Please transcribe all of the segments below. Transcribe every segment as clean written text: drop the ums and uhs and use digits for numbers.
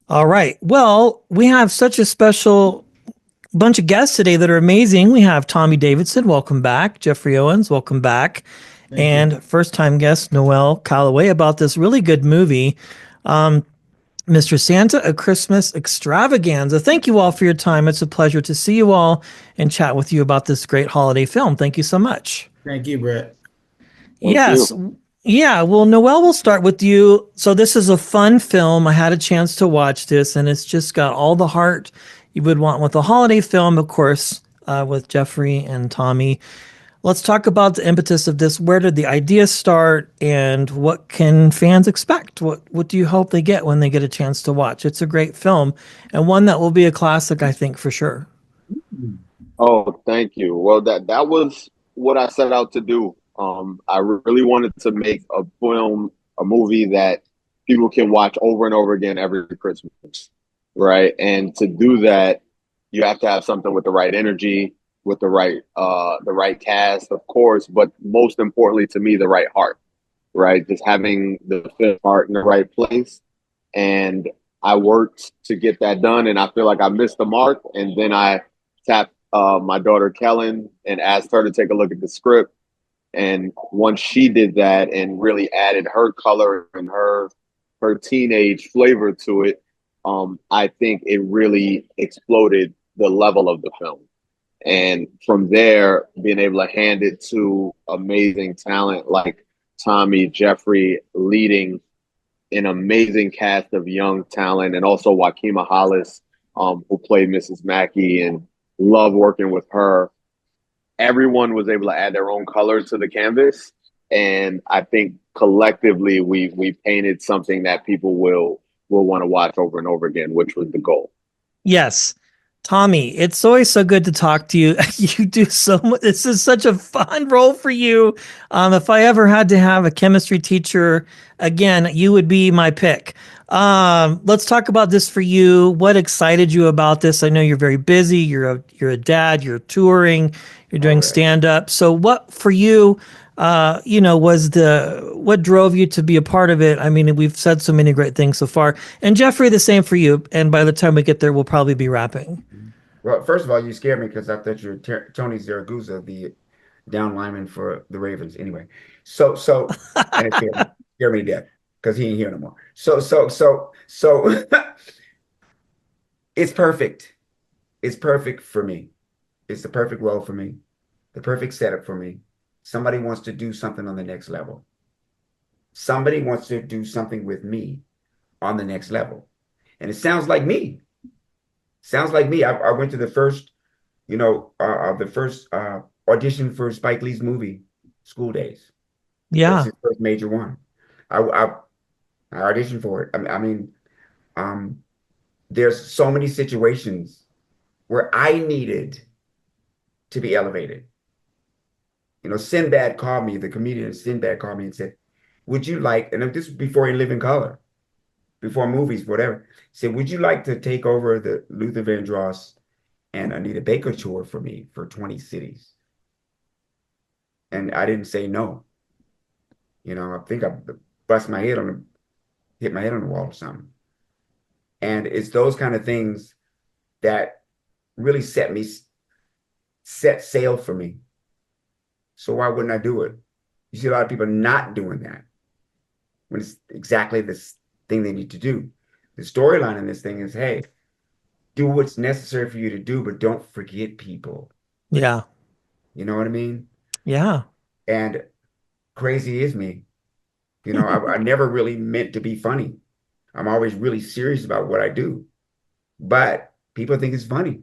All right. Well, we have such a special bunch of guests today that are amazing. We have Tommy Davidson, welcome back. Geoffrey Owens, welcome back. Thank you. And first time guest Noel Calloway about this really good movie, Mr. Santa, A Christmas Extravaganza. Thank you all for your time. It's a pleasure to see you all and chat with you about this great holiday film. Thank you so much. Thank you, Brett. Thank you. Yes. Yeah. Well, Noel, we'll start with you. So, this is a fun film. I had a chance to watch this, and it's just got all the heart you would want with a holiday film, of course, with Jeffrey and Tommy. Let's talk about the impetus of this. Where did the idea start, and what can fans expect? What do you hope they get when they get a chance to watch? It's a great film, and one that will be a classic, I think, for sure. Oh, thank you. Well, that was what I set out to do. I really wanted to make a film, a movie that people can watch over and over again every Christmas, right? And to do that, you have to have something with the right energy, with the right cast, of course, but most importantly to me, the right heart, right? Just having the film heart in the right place. And I worked to get that done, and I feel like I missed the mark. And then I tapped my daughter Kellen and asked her to take a look at the script. And once she did that and really added her color and her teenage flavor to it, I think it really exploded the level of the film. And from there, being able to hand it to amazing talent like Tommy, Jeffrey, leading an amazing cast of young talent, and also Joaquima Hollis, who played Mrs. Mackey, and love working with her. Everyone was able to add their own color to the canvas, and I think collectively we painted something that people will want to watch over and over again, which was the goal. Yes. Tommy, it's always so good to talk to you. You do so much. This is such a fun role for you. If I ever had to have a chemistry teacher again, you would be my pick. Let's talk about this for you. What excited you about this? I know you're very busy. You're a dad. You're touring. You're All doing right. stand up. So what for you? Was the what drove you to be a part of it? I mean, we've said so many great things so far. And Jeffrey, the same for you. And by the time we get there, we'll probably be wrapping. Well, first of all, you scared me because I thought you were Tony Zaragoza, the down lineman for the Ravens. Anyway, and it scared me to death because he ain't here no more. So, it's perfect. It's perfect for me. It's the perfect role for me, the perfect setup for me. Somebody wants to do something on the next level. Somebody wants to do something with me on the next level. And it sounds like me. Sounds like me. I went to the first, audition for Spike Lee's movie, School Days. That was Yeah. his first major one. I auditioned for it. Um, there's so many situations where I needed to be elevated. Sinbad called me, the comedian Sinbad called me and said, would you like, and this was before he lived in color, before movies, whatever, said, would you like to take over the Luther Vandross and Anita Baker tour for me for 20 cities? And I didn't say no. I think I bust my head hit my head on the wall or something. And it's those kind of things that really set sail for me. So why wouldn't I do it? You see a lot of people not doing that when it's exactly this thing they need to do. The storyline in this thing is, hey, do what's necessary for you to do, but don't forget people. Yeah. You know what I mean? Yeah. And crazy is me. I never really meant to be funny. I'm always really serious about what I do. But people think it's funny.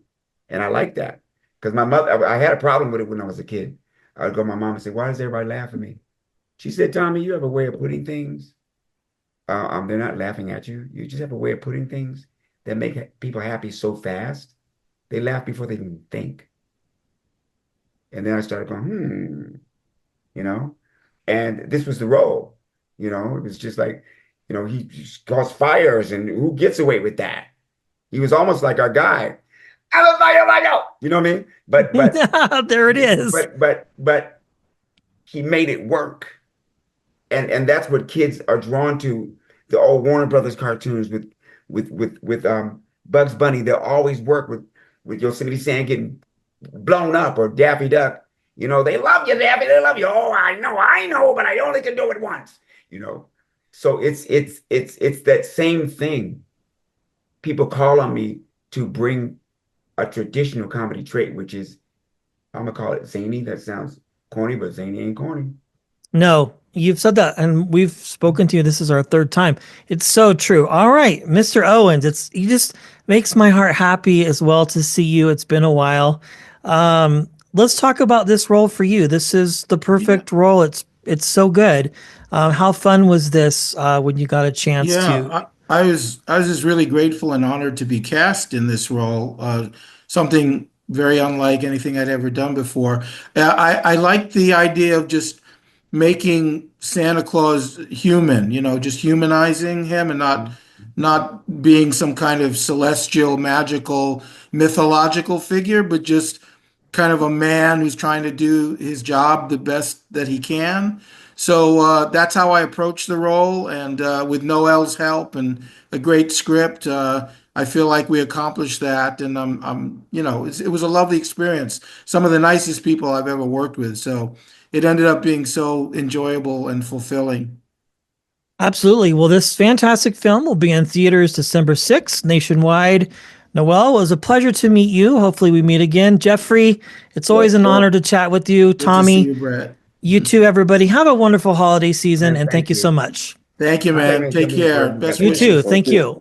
And I like that. Because my mother, I had a problem with it when I was a kid. I would go to my mom and say, why does everybody laugh at me? She said, Tommy, you have a way of putting things. They're not laughing at you. You just have a way of putting things that make people happy so fast. They laugh before they even think. And then I started going, you know, and this was the role. It was just like, he caused fires, and who gets away with that? He was almost like our guy. I love fire. You know what I mean? There it is. But he made it work. And that's what kids are drawn to, the old Warner Brothers cartoons with with Bugs Bunny. They'll always work with Yosemite Sam getting blown up or Daffy Duck. You know, they love you, Daffy. They love you. Oh, I know, but I only can do it once. You know, so it's that same thing. People call on me to bring a traditional comedy trait, which is, I'm gonna call it zany. That sounds corny, but zany ain't corny. No, you've said that, and we've spoken to you. This is our third time. It's so true. All right, Mr. Owens, he just makes my heart happy as well to see you. It's been a while. Let's talk about this role for you. This is the perfect role. It's so good. How fun was this when you got a chance to? I was just really grateful and honored to be cast in this role. Something very unlike anything I'd ever done before. I like the idea of just making Santa Claus human, just humanizing him and not being some kind of celestial, magical, mythological figure, but just kind of a man who's trying to do his job the best that he can. So that's how I approached the role, and with Noel's help and a great script, I feel like we accomplished that, and it was a lovely experience. Some of the nicest people I've ever worked with, so it ended up being so enjoyable and fulfilling. Absolutely. Well, this fantastic film will be in theaters December 6th nationwide. Noel, it was a pleasure to meet you. Hopefully we meet again. Jeffrey, it's always an honor to chat with you. Good to Tommy, see you, Brett. you too, everybody. Have a wonderful holiday season, and thank you so much. Thank you, man. Take care. Best You wishes. too. Thank you.